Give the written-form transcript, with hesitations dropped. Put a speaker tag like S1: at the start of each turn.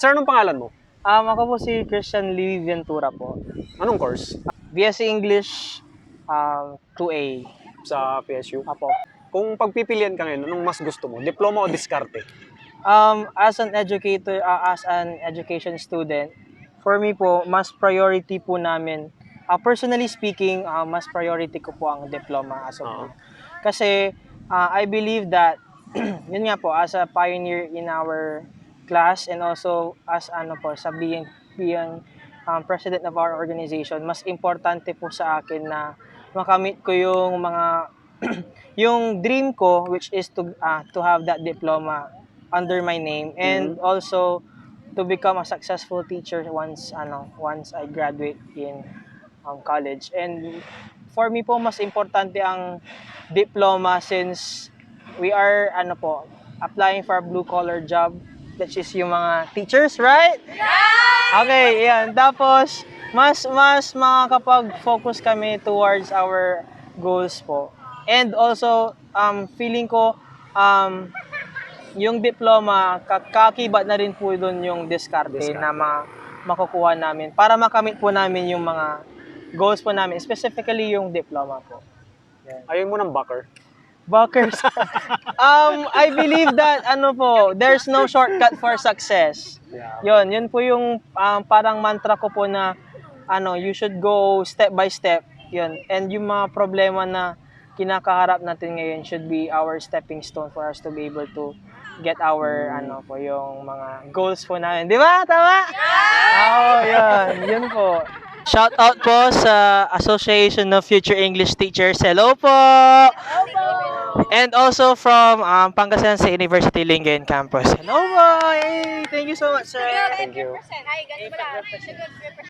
S1: Sir, anong pangalan mo?
S2: Ako po si Christian Lee Ventura po.
S1: Anong course
S2: BSc English 2A.
S1: sa PSU?
S2: Apo.
S1: Kung pagpipilian ka ngayon, anong mas gusto mo? Diploma o diskarte?
S2: As an educator, as an education student, for me po, mas priority po namin, personally speaking, mas priority ko po ang diploma as of now. Kasi I believe that, yun nga po, as a pioneer in our class and also as sa being president of our organization, mas importante po sa akin na makamit ko yung mga yung dream ko, which is to have that diploma under my name and also to become a successful teacher once I graduate in college. And for me po, mas importante ang diploma since we are applying for a blue collar job, which is yung mga teachers, right? Okay, yan. Tapos mas makakapag-focus kami towards our goals po. And also feeling ko yung diploma, kakibat na rin po doon yung diskarte na makukuha namin para makamit po namin yung mga goals po namin, specifically yung diploma po.
S1: Yan. Ayaw mo ng backer?
S2: Backers. I believe that there's no shortcut for success.
S1: Yeah.
S2: Yun po yung parang mantra ko po na you should go step by step. Yun. And yung mga problema na kinakaharap natin ngayon should be our stepping stone for us to be able to get our yung mga goals po namin. Di ba? Tama? Yeah! Yun po. Shout out po sa Association of Future English Teachers. Hello po! And also from Pangasinan State University Lingayen Campus. Hello po! Hey, thank you so much, sir.
S1: Thank you.
S3: Ay, ganun ba lang?